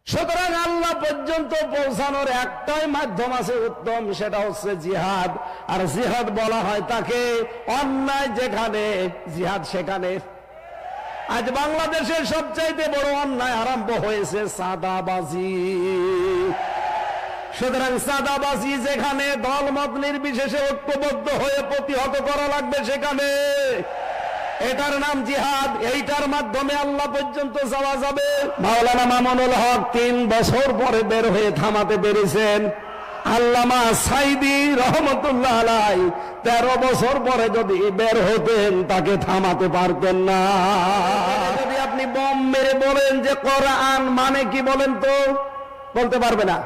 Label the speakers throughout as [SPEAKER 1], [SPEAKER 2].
[SPEAKER 1] সুতরাং আল্লাহ পর্যন্ত পৌঁছানোর একটাই মাধ্যম আছে উত্তম, সেটা হচ্ছে জিহাদ। আর জিহাদ বলা হয় তাকে অন্যায় যেখানে জিহাদ সেখানে। আজ বাংলাদেশের সবচাইতে বড় অন্যায় আরম্ভ হয়েছে চাঁদাবাজি। সুতরাং চাঁদাবাজি যেখানে, দলমত নির্বিশেষে ঐক্যবদ্ধ হয়ে প্রতিহত করা লাগবে সেখানে। এটার নাম জিহাদ। এইটার মাধ্যমে আল্লাহ পর্যন্ত যাওয়া যাবে। মাওলানা মামুনুল হক 3 বছর পরে বের হয়ে থামাতে পেরেছেন। আল্লামা সাইদি রহমতুল্লাহ আলাইহি 13 বছর পরে যদি বের হতেন তাকে থামাতে পারতেন না। যদি আপনি বম মেরে বলেন যে কোরআন মানে কি বলেন তো, বলতে পারবে না।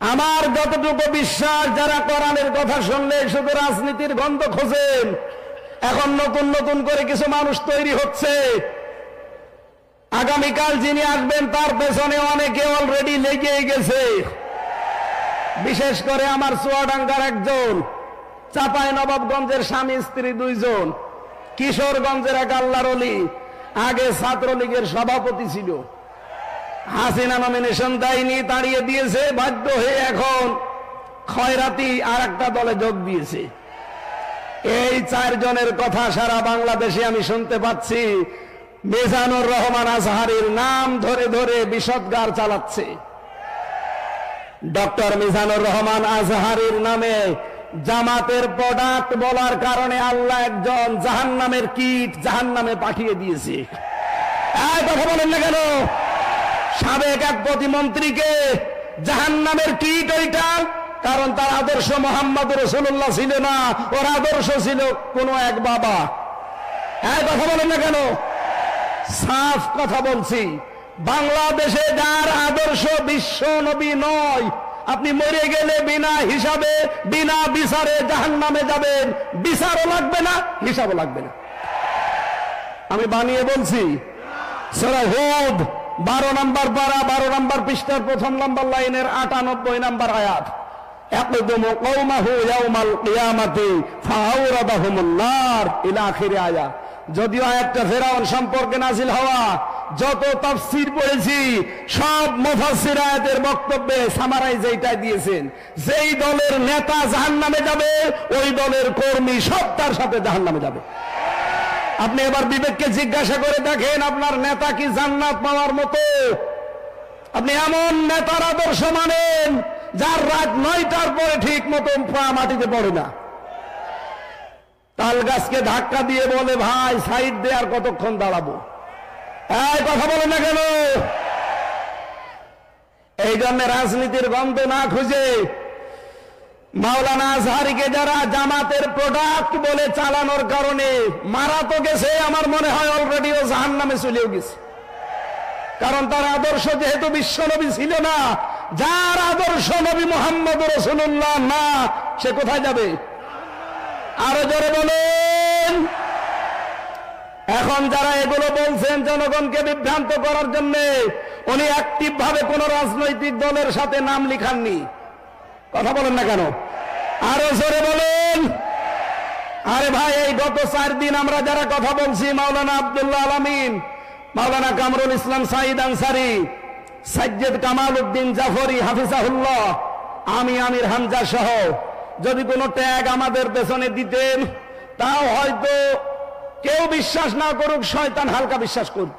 [SPEAKER 1] আমার যতটুকু বিশ্বাস, যারা কোরআনের কথা শুনলে শুধু রাজনীতির গন্ধ খোঁজেন, এখন নতুন নতুন করে কিছু মানুষ তৈরি হচ্ছে। আগামীকাল যিনি আসবেন তার পেছনে অনেকে অলরেডি লেগে গেছে। বিশেষ করে আমার চুয়াডাঙ্গার একজন, চাঁপাইনবাবগঞ্জের স্বামী স্ত্রী 2 জন, কিশোরগঞ্জের এক আল্লাহর ওলি, আগে ছাত্রলীগের সভাপতি ছিল। হাসিনা নমিনেশন দেয়নি, তাড়িয়ে দিয়েছে, বাধ্য হয়ে এখন খয়রাতি আর একটা দলে যোগ দিয়েছে। এই 4 জনের কথা সারা বাংলাদেশে আমি শুনতে পাচ্ছি। মিজানুর রহমান আজহারীর নাম ধরে ধরে বিষদগার চালাচ্ছে। ডক্টর মিজানুর রহমান আজহারীর নামে জামাতের প্রোডাক্ট বলার কারণে আল্লাহ একজন জাহান্নামের কীট জাহান্নামে পাঠিয়ে দিয়েছে। এই কথা বলেন না কেন? সাবেক এক প্রতিমন্ত্রীকে জাহান্নামের কীট ওইটা, কারণ তার আদর্শ মুহাম্মদ রাসূলুল্লাহ ছিল না, ওর আদর্শ ছিল কোন এক বাবা। এই কথা বলেন না কেন? সাফ কথা বলছি, বাংলাদেশে যার আদর্শ বিশ্ব নবী নয়, আপনি মরে গেলে বিনা হিসাবে বিনা বিচারে জাহান্নামে যাবেন। বিচারও লাগবে না, হিসাবও লাগবে না। আমি বানিয়ে বলছি। সূরা হুদ 12 নম্বর পারা 12 নম্বর পৃষ্ঠার 1 নম্বর লাইনের 98 নম্বর আয়াত। ইয়াকদুমু কওমাহু ইয়াউমাল কিয়ামাতি ফাআওরাদাহুমুন নার ইলা আখির আয়াত। যদিও আয়াতটা ফেরাউন সম্পর্কে নাজিল হওয়া, যত তাফসীর পড়েছি সব মুফাসসির আয়াতের বক্তব্যে সামারাইজ এইটাই দিয়েছেন, যেই দলের নেতা জাহান্নামে যাবে ওই দলের কর্মী সব তার সাথে জাহান্নামে যাবে। আপনি এবার বিবেককে জিজ্ঞাসা করে দেখেন, আপনার নেতা কি জান্নাত পাওয়ার মতো? আপনি এমন নেতার আদর্শ মানেন যার রাত 9টার পরে ঠিক মতো পা মাটিতে পড়ে না। তাল গাছকে ধাক্কা দিয়ে বলে, ভাই সাইড দে, আর কতক্ষণ দাঁড়াবো? এই কথা বলে না কেন? এই জন্য রাজনীতির গন্ধ না খুঁজে মাওলানা আজহারীকে যারা জামাতের প্রোডাক্ট বলে চালানোর কারণে মারা তো গেছে, আমার মনে হয় অলরেডি ও জাহান্নামে চলেও গেছে। কারণ তার আদর্শ যেহেতু বিশ্বনবী ছিল না, যার আদর্শ নবী মুহাম্মদ রাসূলুল্লাহ না, সে কোথায় যাবে? আরো জোরে বলেন। এখন যারা এগুলো বলছেন জনগণকে বিভ্রান্ত করার জন্য, উনি অ্যাক্টিভ ভাবে কোন রাজনৈতিক দলের সাথে নাম লিখাননি। কথা বলেন না কেন? আরো জোরে বলেন। আরে ভাই, এই গত 4 দিন আমরা যারা কথা বলছি, মাওলানা আব্দুল্লাহ আল আমিন, মাওলানা কামরুল ইসলাম সাঈদ আনসারী, সাজ্জাদ কামাল উদ্দিন জাফরি হাফিজাহুল্লাহ, আমি আমির হামজা সহ যদি কোনো ট্যাগ আমাদের পেছনে দিতেন, তাও হয়তো কেউ বিশ্বাস না করুক, শয়তান হালকা বিশ্বাস করত।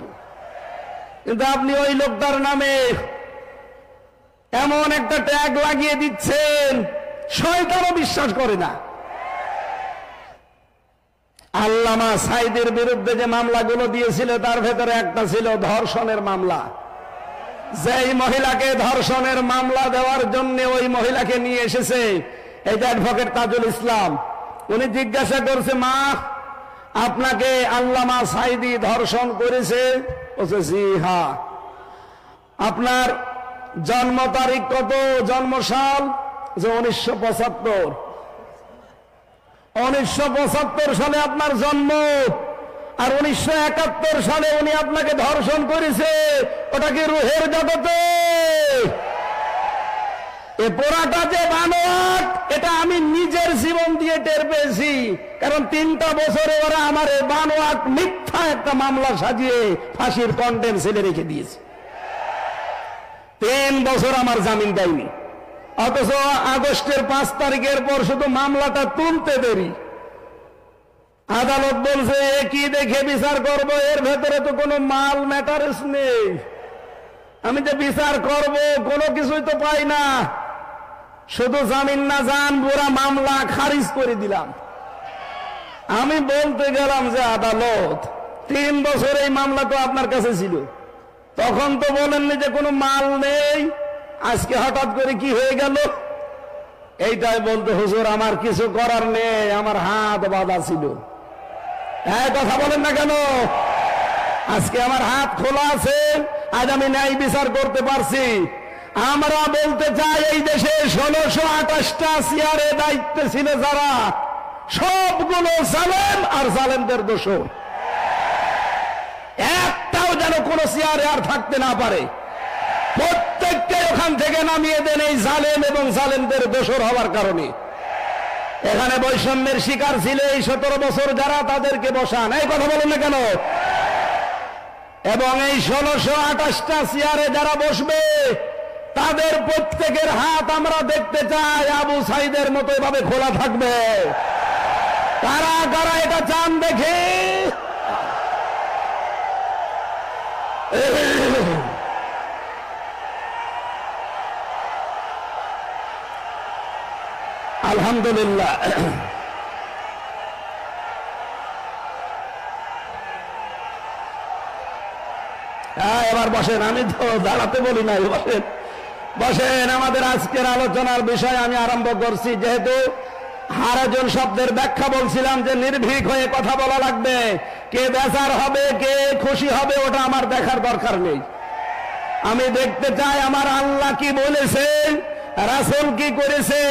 [SPEAKER 1] কিন্তু আপনি ওই লোকটার নামে এমন একটা ট্যাগ লাগিয়ে দিচ্ছেন, শয়তানও বিশ্বাস করে না। আল্লামা সাইদের বিরুদ্ধে যে মামলাগুলো দিয়েছিল তার ভেতরে একটা ছিল ধর্ষণের মামলা। যেই মহিলাকে ধর্ষণের মামলা দেওয়ার জন্য ওই মহিলাকে নিয়ে এসেছে এই যে অ্যাডভোকেট তাজুল ইসলাম, উনি জিজ্ঞাসা করছে, মা আপনাকে আল্লামা সাইদি ধর্ষণ করেছে? বলছে জি হ্যাঁ। আপনার জন্ম তারিখ কত, জন্ম সাল? যে 1975। 1975 সালে আপনার জন্ম, আর 1971 সালে উনি আপনাকে ধর্ষণ করেছে। ওটা কি রুহের জগতে? এ পোড়াটা যে বানোয়াট, এটা আমি নিজের জীবন দিয়ে টের পেয়েছি। কারণ 3টা বছরে ওরা আমার বানোয়াট মিথ্যা একটা মামলা সাজিয়ে ফাঁসির কন্টেন্ট ছেলে রেখে দিয়েছে। 3 বছর আমার জামিন দেয়নি, অথচ আগস্টের 5 তারিখের পর শুধু মামলাটা তুলতে দেরি। আদালত বলছে কি দেখে বিচার করব, এর ভেতরে তো কোনো মাল ম্যাটারস নেই, আমি যে বিচার করব কোনো কিছুই তো পাই না, শুধু জামিন না জান পুরা মামলা খারিজ করে দিলাম। আমি বলতে গেলাম যে আদালত 3 বছর এই মামলা তো আপনার কাছে ছিল, তখন তো বলেননি যে কোনো মাল নেই, আজকে হঠাৎ করে কি হয়ে গেল? এইটাই বলতে হুজুর আমার কিছু করার নেই, আমার হাত বাঁধা ছিল। কথা বলেন না কেন? আজকে আমার হাত খোলা আছে, আজ আমি ন্যায় বিচার করতে পারছি। আমরা বলতে চাই এই দেশে 1628টা চেয়ারে দায়িত্বে ছিল যারা, সবগুলো জালেম আর জালেমদের দোষর। একটাও যেন কোন চেয়ারে আর থাকতে না পারে, প্রত্যেককে ওখান থেকে নামিয়ে দেন এই জালেম এবং জালেমদের দোষর হওয়ার কারণে। এখানে বৈষম্যের শিকার ছিল এই 17 বছর যারা, তাদেরকে বসান। এই কথা বলেন না কেন? এবং এই 1628টা চেয়ারে যারা বসবে তাদের প্রত্যেকের হাত আমরা দেখতে চাই আবু সাইদের মতো এভাবে খোলা থাকবে। কারা কারা এটা চান দেখে? আলহামদুলিল্লাহ। এবার বসেন, আমি তো দাঁড়াতে বলি না, বসেন বসেন। আমাদের আজকের আলোচনার বিষয় আমি আরম্ভ করছি, যেহেতু হারাজন শব্দের ব্যাখ্যা বলছিলাম যে নির্ভীক হয়ে কথা বলা লাগবে, কে বেজার হবে কে খুশি হবে ওটা আমার দেখার দরকার নেই। আমি দেখতে চাই আমার আল্লাহ কি বলেছে, রাসূল কি করেছে।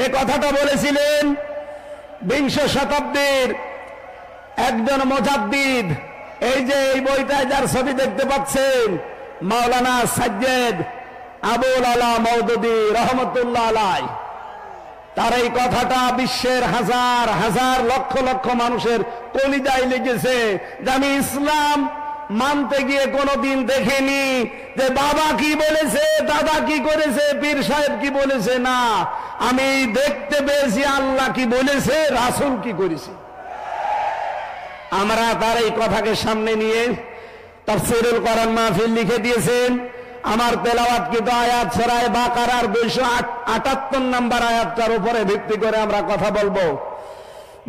[SPEAKER 1] এ কথাটা বলেছিলেন 20 শতাব্দীর একজন মুজাদ্দিদ, এই যে এই বইটায় যার ছবি দেখতে পাচ্ছেন, মাওলানা সাজ্জেদ আবুল আলা মওদুদী রহমতুল্লাহ আলাইহি। তার এই কথাটা বিশ্বের হাজার হাজার লক্ষ লক্ষ মানুষের কলিজায় লেগেছে যে আমি ইসলাম মানতে গিয়ে কোনোদিন দেখিনি যে বাবা কি বলেছে, দাদা কি করেছে, পীর সাহেব কি বলেছে, না, আমি দেখতে পেয়েছি আল্লাহ কি বলেছে, রাসূল কি করেছে। আমরা তার এই কথাকে সামনে নিয়ে তাফসীরুল কোরআন মাহফিল লিখে দিয়েছেন। আমার তেলাওয়াতকৃত আয়াত সূরা বাকারার 278 নম্বর আয়াতটার উপরে ভিত্তি করে আমরা কথা বলবো।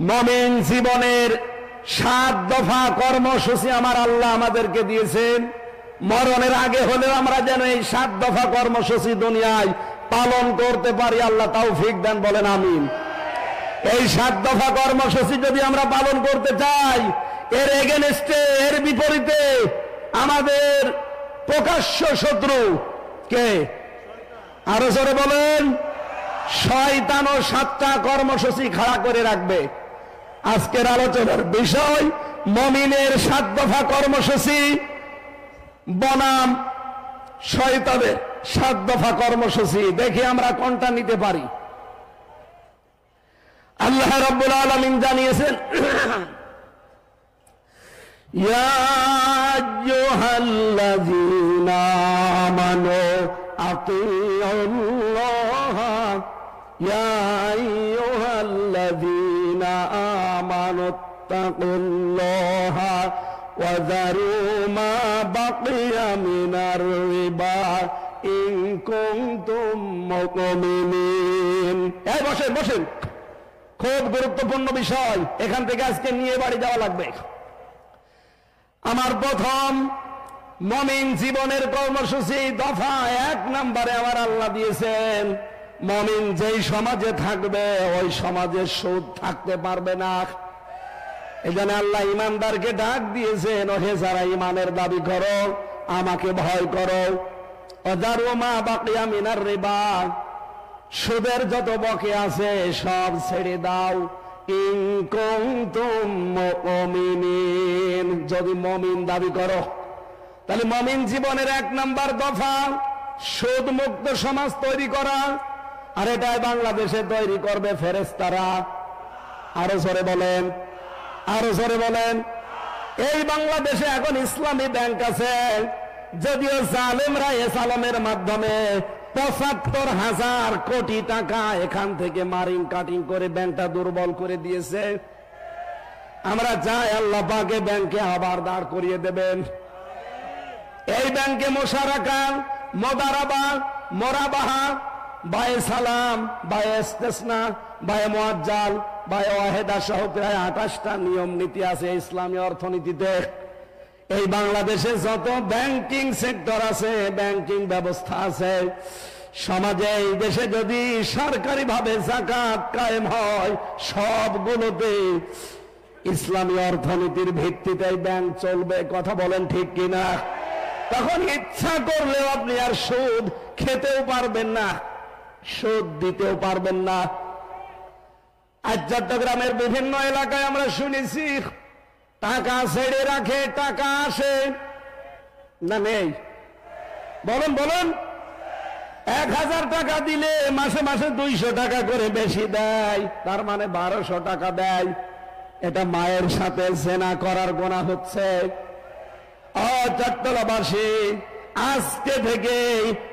[SPEAKER 1] মুমিন জীবনের 7 দফা কর্মসূচি আমার আল্লাহ আমাদেরকে দিয়েছেন। মরণের আগে হলেও আমরা যেন এই 7 দফা কর্মসূচি দুনিয়ায় পালন করতে পারি, আল্লাহ তৌফিক দেন, বলেন আমিন। এই 7 দফা কর্মসূচি যদি আমরা পালন করতে চাই, এর এগেনস্টে, এর বিপরীতে আমাদের প্রকাশ্য শত্রু কে? আরো জোরে বলেন। শয়তান ও 7টা কর্মসূচি খাড়া করে রাখবে। আজকের আলোচনার বিষয় মুমিনের 7 দফা কর্মসূচি বনাম শয়তানের 7 দফা কর্মসূচি। দেখি আমরা কোনটা নিতে পারি। আল্লাহ রাব্বুল আলামিন জানিয়েছেন, ইয়া আইয়ুহাল্লাযীনা আমানু আতিউল্লাহ, ইয়া আইয়ুহাল্লাযীনা আমানু তাকুল্লাহ ওয়া যারু মা বাকিয়া মিনার রিবা ইন কুনতুম মুমিনিন। এই বসেন বসেন, খুব গুরুত্বপূর্ণ বিষয়, এখান থেকে আজকে নিয়ে বাড়ি যাওয়া লাগবে। আমার প্রথম মুমিন জীবনের কর্মসূচি দফা 1 নম্বরে আমার আল্লাহ দিয়েছেন, মুমিন যেই সমাজে থাকবে ওই সমাজে সুদ থাকতে পারবে না। এজন্য আল্লাহ ইমানদারকে ডাক দিয়েছেন, ওহে যারা ইমানের দাবি করো আমাকে ভয় করো, ওয়াযারু মা বাকিয়া মিনার রিবা, সুদের যত বকে আছে সব ছেড়ে দাও, ইন কুনতুম মুমিনিন, যদি মুমিন দাবি করো। তাহলে মুমিন জীবনের 1 নম্বর দফা সুদ মুক্ত সমাজ তৈরি করা, আর এটাই বাংলাদেশে তৈরি করবে ফেরেশতারা। আরো জোরে বলেন, আরো জোরে বলেন। এই বাংলাদেশে এখন ইসলামী ব্যাংক আছে, যদিও জালেমরা এসালমের মাধ্যমে ৭৫,০০০ কোটি টাকা এখান থেকে মারিং কাটিং করে ব্যাংকটা দুর্বল করে দিয়েছে। আমরা চাই আল্লাহ পাকে ব্যাংকে আবার দাঁড় করিয়ে দেবেন। এই ব্যাংকে মোশারাকা, মোদারাবা, মোরাবাহা, বায়ে সালাম, বায়ে ইস্তেসনা, বায়ে মুআজ্জাল, বায়ে ওয়াহেদা সহ প্রায় ২৮টা নিয়ম নীতি আছে ইসলামী অর্থনীতিতে। এই বাংলাদেশে যত ব্যাংকিং সেক্টর আছে, ব্যাংকিং ব্যবস্থা আছে, সমাজে এই দেশে যদি সরকারি ভাবে যাকাত কায়েম হয়, সবগুলোতে ইসলামী অর্থনীতির ভিত্তিতে ব্যাংক চলবে। কথা বলেন ঠিক কিনা? তখন ইচ্ছা করলেও আপনি আর সুদ খেতেও পারবেন না, সুদ দিতেও পারবেন না। আজ চট্টগ্রামের বিভিন্ন এলাকায় আমরা শুনেছি টাকা ছেড়ে রাখে, টাকা আসে না নেই? বলুন বলুন। ১,০০০ টাকা দিলে মাসে মাসে ২০০ টাকা করে বেশি দেয়, তার মানে ১২০০ টাকা দেয়। এটা মায়ের সাথে জেনা করার গুনাহ হচ্ছে। চট্টগ্রামবাসী, আজকে থেকে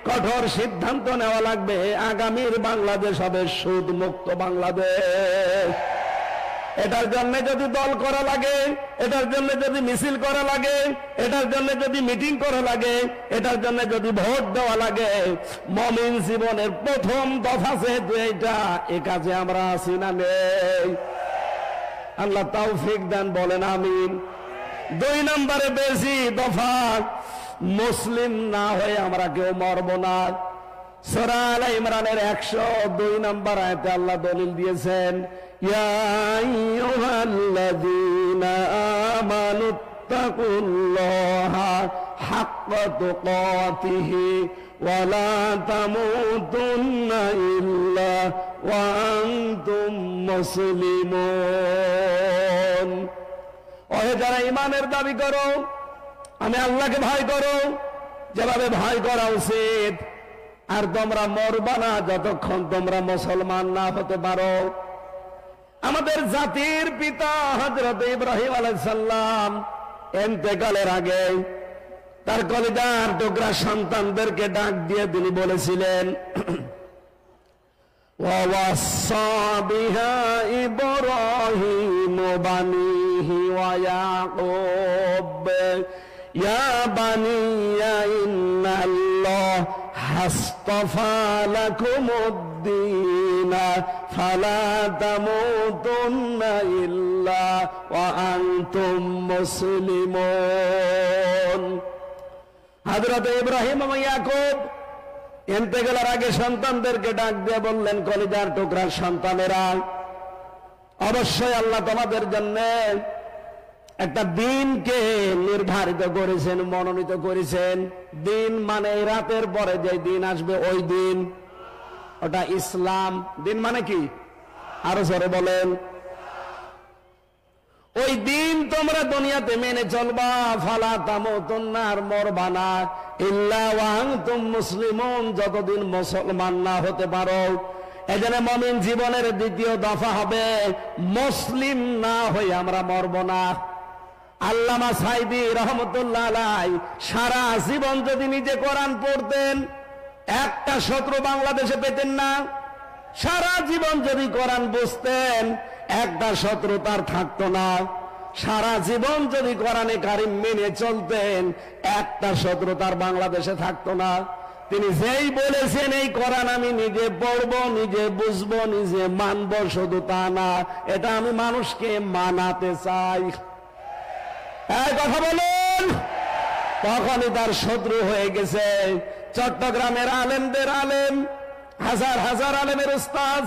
[SPEAKER 1] কঠোর সিদ্ধান্ত নেওয়া লাগবে, আগামীর বাংলাদেশ হবে সুদ মুক্ত বাংলাদেশ। এটার জন্য যদি দল করা লাগে, এটার জন্য যদি মিছিল করা লাগে, এটার জন্য যদি মিটিং করা লাগে, এটার জন্য যদি ভোট দেওয়া লাগে, মুমিন জীবনের প্রথম দফা যেহেতু এইটা, এ কাজে আমরা আছি না নেই? আল্লাহ তৌফিক দেন, বলেন আমিন। ২ নম্বরে বেশি দফা, মুসলিম না হয়ে আমরা কেউ মরব না। সূরা আলে ইমরানের ১০২ নম্বর আয়াতে আল্লাহ দলিল দিয়েছেন, ইয়া আইয়ুহাল্লাযীনা আমানুত্তাকুল্লাহা হাক্কা তুকাতিহি ওয়া লা তামুতুন্না ইল্লা ওয়া আনতুম মুসলিমুন। ওহে যারা ঈমানের দাবি করো, আমি আল্লাহকে ভয় করো যেভাবে ভয় করা উচিত, আর তোমরা মরবা না যতক্ষণ তোমরা মুসলমান না হতে পারো। আমাদের জাতির পিতা হযরত ইব্রাহিম আলাইহিস সালাম ইন্তেকালের আগে তার কলিজার টুকরা সন্তানদেরকে ডাক দিয়ে তিনি বলেছিলেন, وَوَصَّى بِهَا إِبْرَاهِيمُ بَنِيهِ وَيَعْقُوبُ يَا بَنِيَّ إِنَّ اللَّهَ اصْطَفَى لَكُمُ الدِّينَ فَلَا تَمُوتُنَّ إِلَّا وَأَنْتُمْ مُسْلِمُونَ। হযরত ইব্রাহিম ও ইয়াকুব ইন্তেকালের আগে সন্তানদেরকে ডাক দিয়ে বললেন, কলিজার টুকরার সন্তানেরা, অবশ্যই আল্লাহ তোমাদের জন্য একটা দিনকে নির্ধারিত করেছেন, মনোনীত করেছেন। দিন মানে রাতের পরে যে দিন আসবে ওই দিন, ওটা ইসলাম। দিন মানে কি? আরো জোরে বলেন। ওই দিন তোমরা দুনিয়াতে মেনে চলবা, ফালা তামুতুন্না, আর মরবা না, ইল্লা ওয়া আনতুম মুসলিমুন, যতদিন মুসলমান না হতে পারো। এজন্য মুমিন জীবনের দ্বিতীয় দফা হবে, মুসলিম না হয়ে আমরা মরব না। আল্লামা সাইদি রহমতুল্লাহ আলাইহি সারা জীবন যদি নিজে কোরআন পড়তেন, একটা শত্রু বাংলাদেশে পেতেন না। সারা জীবন যদি কোরআন বুঝতেন, একটা শত্রু তার থাকতো না। সারা জীবন যদি কোরআনে কারিম মেনে চলতেন, একটা শত্রু তার বাংলাদেশে থাকতো না। তিনি যেই বলেছেন এই কোরআন আমি নিজে পড়বো, নিজে বুঝবো, নিজে মানবো, শুধু তা না, এটা আমি মানুষকে মানাতে চাই। এই কথা বলুন। তখনই তার শত্রু হয়ে গেছে চট্টগ্রামের আলেমদের আলেম, হাজার হাজার আলেমের উস্তাদ,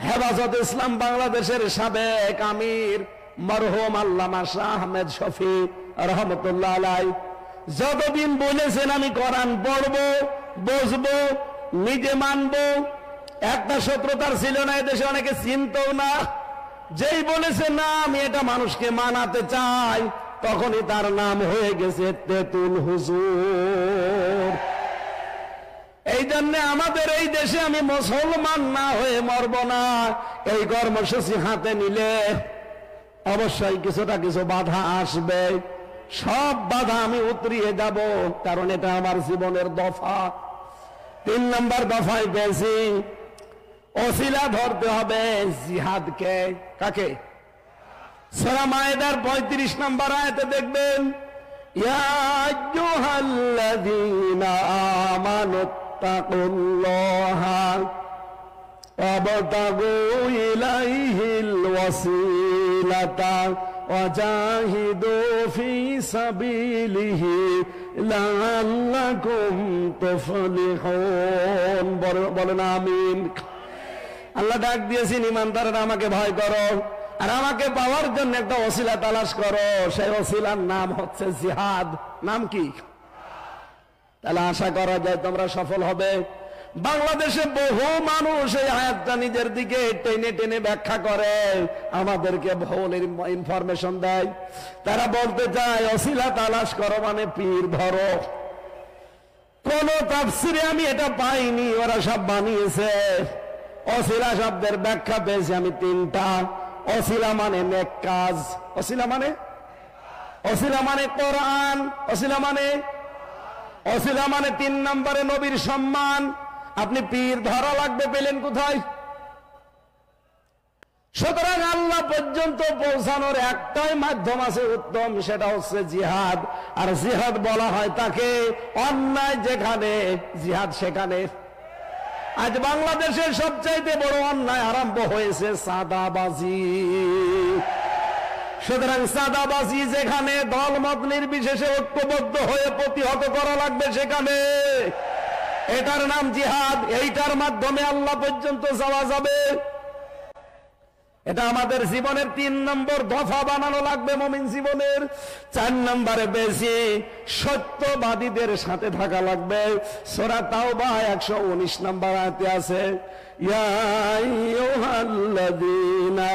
[SPEAKER 1] হেফাজত ইসলাম বাংলাদেশের সাবেক আমির মরহুম আল্লামা শাহ আহমেদ শফি রহমতুল্লাহ আলাইহি যতদিন বলেছেন আমি কোরআন পড়বো, বুঝবো, নিজে মানবো, একটা শত্রুতার ছিল না, এদেশে অনেকে চিনতও না। যেই বলেছে না আমি এটা মানুষকে মানাতে চাই, তখনই তার নাম হয়ে গেছে তেতুল হুজুর। এই জন্য আমাদের এই দেশে আমি মুসলমান না হয়ে মরব না, এই কর্মসূচি হাতে নিলে অবশ্যই কিছুটা কিছু বাধা আসবে। সব বাধা আমি উতরিয়ে যাব, কারণ এটা আমার জীবনের দফা। 3 নম্বর দফায় পেয়েছি ওসিলা ধরতে হবে জিহাদকে। কাকে? সূরা মায়েদার 35 নম্বর আয়াতে দেখবেন, ইয়া আইয়ুহাল্লাযীনা আমানুত্তাকুল্লাহা ওয়াবতাগু ইলাইহিল ওয়াসিলাতা ওয়াজাহিদু ফি সাবিলিহি লাআল্লাকুম তুফলিহুন। বলেন আমিন। আল্লাহ ডাক দিয়েছেন, ইমানদাররা আমাকে ভয় করো, আর আমাকে পাওয়ার জন্য একটা ওসিলা তালাশ করো। সেই ওসিলার নাম হচ্ছে জিহাদ। নাম কি? তাহলে আশা করা যায় তোমরা সফল হবে। বাংলাদেশে বহু মানুষ এই আয়াতটা নিজের দিকে টেনে টেনে ব্যাখ্যা করে, আমাদেরকে ভুল ইনফরমেশন দেয়। তারা বলতে চায় ওসিলা তালাশ করো মানে পীর ধরো। কোন তাফসিরে আমি এটা পাইনি, ওরা সব বানিয়েছে। ওসিলা শব্দের ব্যাখ্যা পেয়েছি আমি 3টা। ওসিলা মানে নেক কাজ, ওসিলা মানে কোরআন, ওসিলা মানে 3 নম্বরে নবীর সম্মান। আপনি পীর ধরা লাগবে পেলেন কোথায়? সুতরাং আল্লাহ পর্যন্ত পৌঁছানোর একটাই মাধ্যম আছে উত্তম, সেটা হচ্ছে জিহাদ। আর জিহাদ বলা হয় তাকে অন্যায় যেখানে জিহাদ সেখানে। আজ বাংলাদেশের সবচাইতে বড় অন্যায় আরম্ভ হয়েছে চাঁদাবাজি। সুতরাং চাঁদাবাজি যেখানে, দলমত নির্বিশেষে ঐক্যবদ্ধ হয়ে প্রতিহত করা লাগবে সেখানে। এটার নাম জিহাদ। এইটার মাধ্যমে আল্লাহ পর্যন্ত যাওয়া যাবে। এটা আমাদের জীবনের 3 নম্বর দফা বানানো লাগবে মুমিন জীবনের। 4 নম্বরে বেশি সত্যবাদীদের সাথে থাকা লাগবে। সূরা তাওবা 119 নম্বর আয়াতে আছে, ইয়া আইয়ুহাল্লাযীনা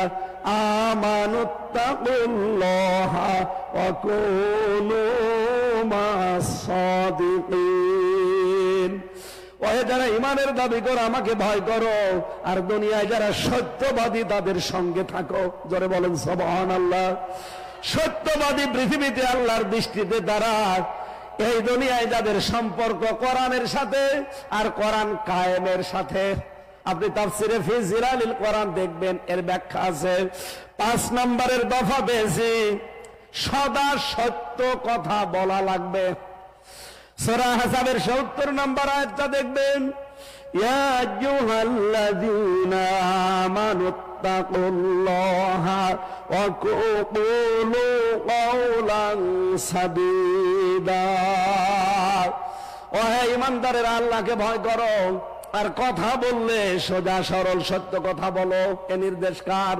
[SPEAKER 1] আমানুত্তাকুল্লাহা ওয়া কুনু মা'আস সাদিকিন। ওহে যারা ইমানের দাবি করো আমাকে ভয় করো, আর দুনিয়ায় যারা সত্যবাদী তাদের সঙ্গে থাকো। জোরে বলেন সুবহানাল্লাহ। সত্যবাদী পৃথিবীতে আল্লাহর দৃষ্টিতে তারা, এই দুনিয়ায় যাদের সম্পর্ক কোরআনের সাথে আর কোরআন কায়েমের সাথে। আপনি তাফসিরে ফি জিলালিল কোরআন দেখবেন, এর ব্যাখ্যা আছে। 5 নম্বরের দফা পেয়েছি সদা সত্য কথা বলা লাগবে। সূরা আহজাবের 70 নম্বর আয়াতটা দেখবেন, ইয়া আইয়ুহাল্লাযীনা আমানুত্তাকুল্লাহা ওয়া কুলু কাওলান সাদীদা। ওহে ঈমানদারেরা আল্লাহকে ভয় করো, আর কথা বললে সোজা সরল সত্য কথা বলো। এ নির্দেশ কার?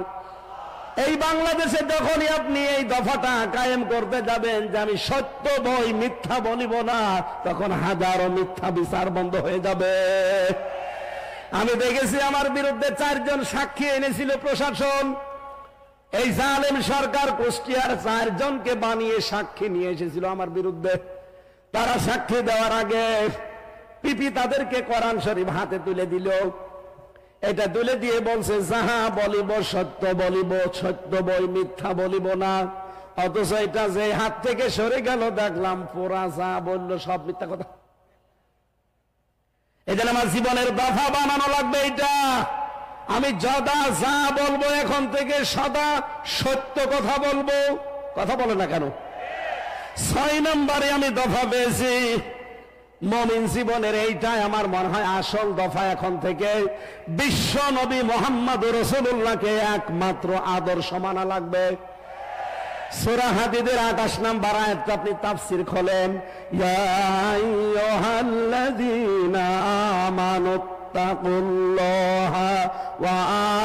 [SPEAKER 1] এই বাংলাদেশে যখনই আপনি এই দফাটা কায়েম করতে যাবেন যে আমি সত্য বই মিথ্যা বলিব না, তখন হাজারো মিথ্যা বিচার বন্ধ হয়ে যাবে। আমি দেখেছি আমার বিরুদ্ধে 4 জন সাক্ষী এনেছিল প্রশাসন। এই জালেম সরকার কুষ্টিয়ার 4 জনকে বানিয়ে সাক্ষী নিয়ে এসেছিল আমার বিরুদ্ধে। তারা সাক্ষী দেওয়ার আগে পিপি তাদেরকে কোরআন শরীফ হাতে তুলে দিল। এটা তুলে দিয়ে বলছে, যাহা বলিব সত্য বলিব, সত্য বই মিথ্যা বলিব না। অথচ এটা যে হাত থেকে সরে গেল দেখলাম পুরা যা বললো সব মিথ্যা কথা। এই জন্য আমার জীবনের দফা বানানো লাগবে এটা। আমি যদা যা বলবো এখন থেকে সদা সত্য কথা বলবো। কথা বলে না কেন? 6 নম্বরে আমি দফা পেয়েছি মুমিন জীবনের, এইটাই আমার মনে হয় আসল দফা। এখন থেকে বিশ্ব নবী মুহাম্মদুর রাসূলুল্লাহকে একমাত্র আদর্শ মানা লাগবে। সূরা হাদীদের 28 নম্বর আয়াতটা আপনি তাফসীর খোলেন, ইয়া আইয়ুহাল্লাযীনা আমানুত্তাকুল্লাহা ওয়া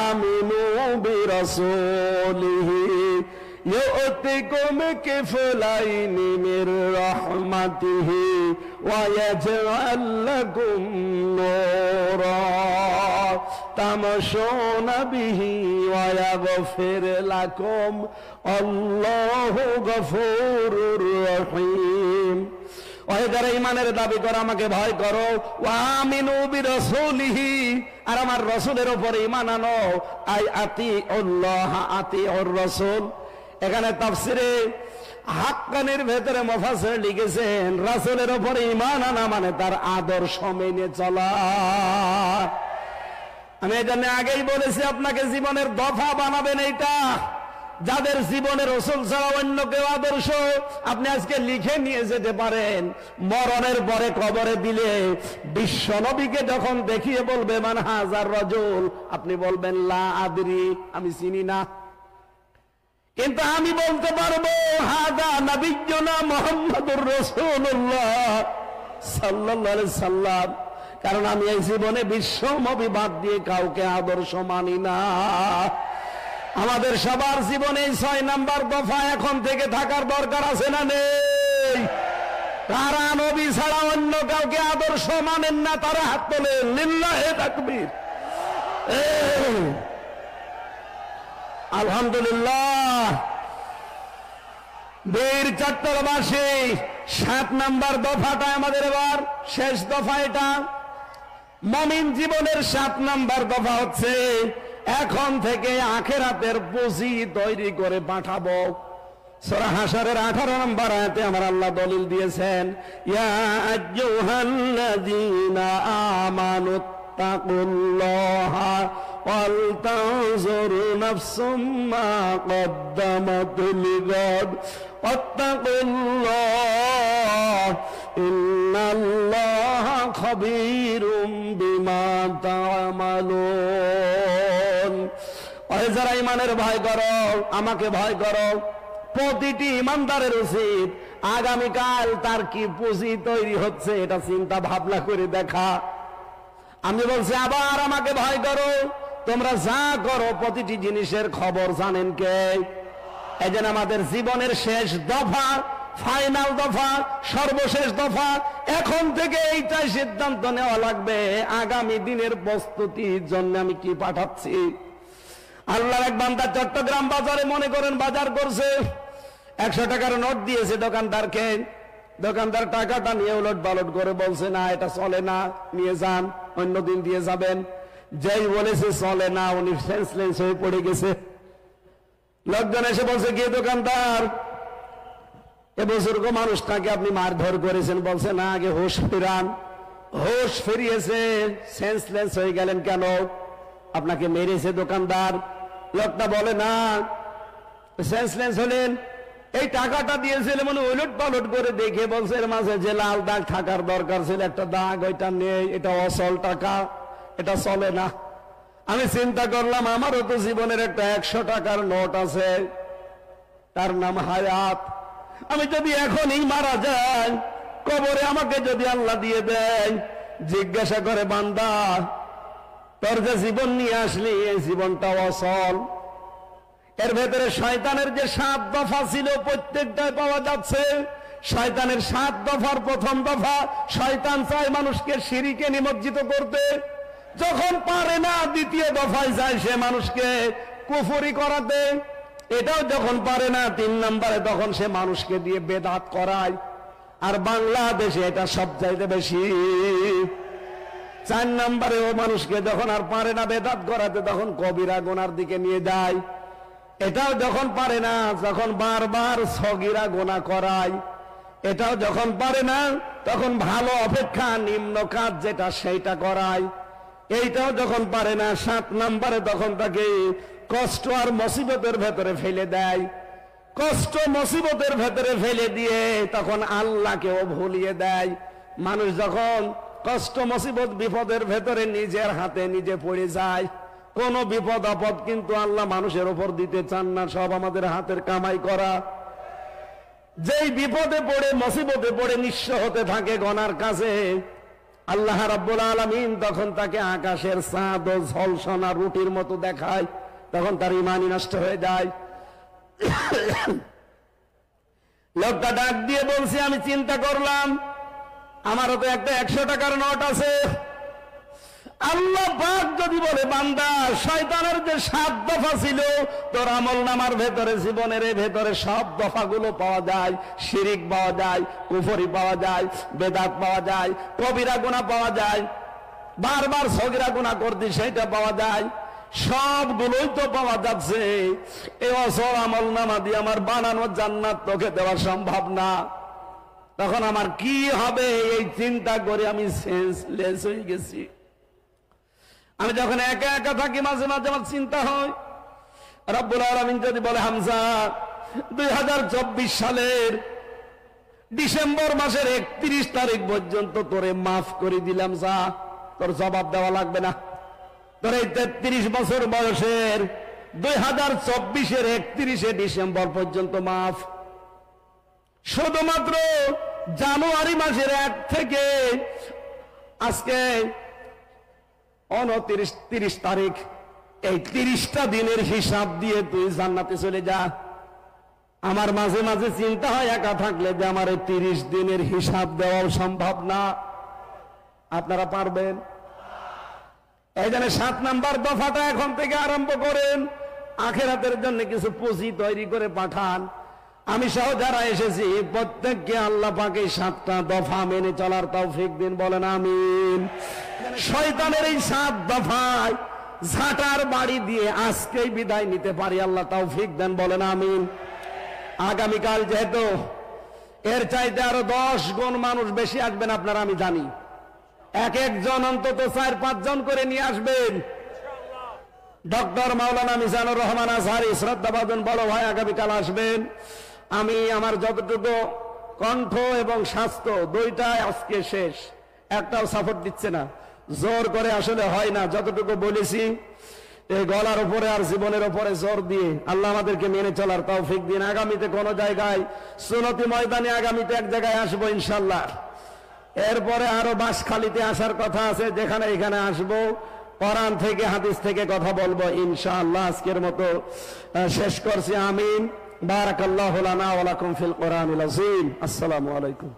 [SPEAKER 1] আমিনু বিরাসূলিহি يؤتكم كفلين من رحمته ويجعل لكم نورا تمشون به ويغفر لكم الله غفور رحيم। যারা ইমানের দাবি করো আমাকে ভয় করো, ওয়া আমিনু বিরাসূলিহি, আর আমার রাসূলের উপরে ঈমান আনো। আই আতিউল্লাহ আতিউর রাসূল। এখানে তাফসিরে হাক্কানির ভেতরে মুফাসসির লিখেছেন রাসূলের উপরে ঈমান আনা মানে তার আদর্শ মেনে চলা। আমি এজন্য আগেই বলেছি আপনাকে জীবনের দফা বানাবেন এইটা। যাদের জীবনে রাসূল ছাড়া অন্য কেউ আদর্শ, আপনি আজকে লিখে নিয়ে যেতে পারেন। মরণের পরে কবরে দিলে বিশ্ব নবীকে যখন দেখিয়ে বলবে মান হাজার রাজুল, আপনি বলবেন লা আদরি, আমি চিনি না। কিন্তু আমি বলতে পারবো হাদা নবিয়্যুনা মুহাম্মাদুর রাসূলুল্লাহ সাল্লাল্লাহু আলাইহি সাল্লাম, কারণ আমি এই জীবনে বিশ্ব নবী বাদ দিয়ে কাউকে আদর্শ মানি না। আমাদের সবার জীবনে 6 নাম্বার দফা এখন থেকে থাকার দরকার আছে না নেই? কারা নবী ছাড়া অন্য কাউকে আদর্শ মানেন না তারা হাত তোলেন, লিল্লাহে তাকবীর। আলহামদুলিল্লাহ। বীর চট্টগ্রামবাসী 7 নাম্বার দফাটা আমাদের এবার শেষ দফা। এটা মুমিন জীবনের 7 নাম্বার দফা হচ্ছে এখন থেকে আখিরাতের পুঁজি তৈরি করে পাঠাবো। সূরা হাশরের 18 নম্বর আয়াতে আমার আল্লাহ দলিল দিয়েছেন, ইয়া আইয়ুহাল্লাযীনা আমানু তাকুল্লাহা ওয়াল তানজুর নাফসুম মা কদ্দামাত লিগাদ ওয়াত্তাকুল্লাহ ইন্নাল্লাহা খাবীরুম বিমা তা'মালুন। ওই যারা ঈমানের ভয় করো, আমাকে ভয় করো। প্রতিটি ঈমানদারের উচিত আগামীকাল তার কি পুঁজি তৈরি হচ্ছে এটা চিন্তা ভাবনা করে দেখা। আমি বলছি আবার আমাকে ভয় করো, তোমরা যা করো প্রতিটি জিনিসের খবর জানেন কে? এই জন্য আমাদের জীবনের শেষ দফা, ফাইনাল দফা, সর্বশেষ দফা, এখন থেকে এইটাই সিদ্ধান্ত নেওয়া লাগবে আগামী দিনের প্রস্তুতির জন্য আমি কি পাঠাচ্ছি। আল্লাহর এক বান্দা চট্টগ্রাম বাজারে মনে করেন বাজার করছে, 100 টাকার নোট দিয়েছে দোকানদারকে। দোকানদার টাকাটা নিয়ে উলট পালট করে বলছে না এটা চলে না, নিয়ে যান, অন্যদিন দিয়ে যাবেন। যেই বলেছে চলে না, উনি সেন্সলেস হয়ে পড়ে গেছে। লোকজন এসে বলছে কি দোকানদার, এ বুজুর্গ মানুষটাকে আপনি মারধর করেছেন? বলছে না, আগে হুঁশ ফিরান। হুঁশ ফিরিয়েছে, সেন্সলেস হয়ে গেলেন কেন? আপনাকে মেরেছে দোকানদার। লোকটা বলে না, সেন্সলেস হলেন এই টাকাটা দিয়েছিল মানে উলট পালট করে দেখে বলছে এর মাঝে যে লাল দাগ থাকার দরকার ছিল একটা দাগ ওইটা নেই, এটা অসল টাকা, এটা চলে না। আমি চিন্তা করলাম আমারও তো জীবনের একটা 100 টাকার নোট আছে, তার নাম হায়াত। আমি যদি এখনই মারা যাই, কবরে আমাকে যদি আল্লাহ দিয়ে দেয়, জিজ্ঞাসা করে বান্দা তোর যে জীবন নিয়ে আসলি এই জীবনটা অসল। এর ভেতরে শয়তানের যে 7 দফা ছিল প্রত্যেকটাই পাওয়া যাচ্ছে। শয়তানের 7 দফার প্রথম দফা, শয়তান চায় মানুষকে শিরকে নিমজ্জিত করতে। যখন পারে না দ্বিতীয় দফায় যায় সে মানুষকে কুফরি করাতে। এটাও যখন পারে না 3 নম্বরে তখন সে মানুষকে দিয়ে বেদাত করায়। আর বাংলাদেশে এটা সবচাইতে বেশি। 4 নম্বরে ও মানুষকে যখন আর পারে না বেদাত করাতে তখন কবিরা গুনার দিকে নিয়ে যায়। এটাও যখন পারে না যখন বারবার সগীরা গুনাহ করায়। এটাও যখন পারে না তখন ভালো অপেক্ষা নিম্ন কাজ যেটা সেইটা করায়। এইটাও যখন পারে না 7 নম্বরে তখন তাকে কষ্ট আর মুসিবতের ভেতরে ফেলে দেয়। কষ্ট মুসিবতের ভেতরে ফেলে দিয়ে তখন আল্লাহকেও ভুলিয়ে দেয়। মানুষ যখন কষ্ট মুসিবত বিপদের ভেতরে নিজের হাতে নিজে পড়ে যায়, কোন বিপদ আপদ কিন্তু আল্লাহ মানুষের উপর দিতে চান না, সব আমাদের হাতের কামাই করা। যেই বিপদে পড়ে মুসিবতে পড়ে নিঃস্ব হতে থাকে গনার কাছে, আল্লাহ রাব্বুল আলামিন তখন তাকে আকাশের চাঁদ ও ঝলসনা রুটির মতো দেখায়। তখন তার ঈমানই নষ্ট হয়ে যায়। লোকটা ডাক দিয়ে বলছে আমি চিন্তা করলাম আমারও তো একটা 100 টাকার নোট আছে। আল্লাহ পাক যদি বলে বান্দা শয়তানের যে 7 দফা ছিল তোর আমলনামার ভেতরে জীবনের ভেতরে সব দফাগুলো পাওয়া যায়। শিরিক পাওয়া যায়, কুফরি পাওয়া যায়, বেদাত পাওয়া যায়, কবিরা গুনাহ পাওয়া যায়, বারবার সগীরা গুনাহ করতে সেটা পাওয়া যায়। সবগুলোই তো পাওয়া যাচ্ছে। এবছর আমল নামা দিয়ে আমার বানানো জান্নাত তোকে দেওয়া সম্ভব না। তখন আমার কি হবে এই চিন্তা করে আমি সেন্সলেস হয়ে গেছি। আমি যখন একা একা থাকি মাঝে মাঝে আমার চিন্তা হয়, রব্বুল আলামিন যদি বলে হামজা 2024 সালের ডিসেম্বর মাসের 31 তারিখ পর্যন্ত তোরে মাফ করে দিলাম, যা, তোর জবাব দেওয়া লাগবে না। তোর এই 33 বছর বয়সের 2024-এর 31শে ডিসেম্বর পর্যন্ত মাফ। শুধুমাত্র জানুয়ারি মাসের 1 থেকে আজকে 29-30 তারিখ, এই 30টা দিনের হিসাব দিয়ে তুই জান্নাতে চলে যা। আমার মাঝে মাঝে চিন্তা হয় একা থাকলে যে আমার এই 30 দিনের হিসাব দেওয়াও সম্ভব না। আপনারা পারবেন? এই জন্য 7 নাম্বার দফাটা এখন থেকে আরম্ভ করেন, আখিরাতের জন্য কিছু পুঁজি তৈরি করে পাঠান। আমি সহ যারা এসেছি প্রত্যেককে আল্লাহ পাক এই 7টা দফা মেনে চলার তৌফিক দিন, বলেন আমিন। শয়তানের এই 7 দফায় ঝাঁটার বাড়ি দিয়ে আজকেই বিদায় নিতে পারি, আল্লাহ তৌফিক দেন, বলেন আমিন। আগামীকাল যেহেতু এর চাইতে আরো 10 গুণ মানুষ বেশি আসবেন আপনারা, আমি জানি। এক একজন অন্তত 4-5 জন করে নিয়ে আসবেন। ডক্টর মাওলানা মিজানুর রহমান আজহারী শ্রদ্ধাভাজন বড় ভাই আগামীকাল আসবেন। আমি আমার যতটুকু কণ্ঠ এবং স্বাস্থ্য দুইটাই আজকে শেষ, একটাও সাপোর্ট দিচ্ছে না, জোর করে আসলে হয় না। যতটুকু বলেছি এই গলার উপরে আর জীবনের উপরে জোর দিয়ে আল্লাহ আমাদেরকে মেনে চলার তৌফিক দিন। আগামীতে কোন জায়গায় সুন্নতি ময়দানে আগামীতে এক জায়গায় আসবো ইনশাআল্লাহ। এরপরে আরো বাঁশখালীতে আসার কথা আছে, যেখানে এখানে আসবো, কোরআন থেকে হাদিস থেকে কথা বলবো ইনশাআল্লাহ। আজকের মতো শেষ করছি, আমিন। বারাকাল্লাহু লানা ওয়া লাকুম ফিল কোরআনিল আযীম। আসসালামু আলাইকুম।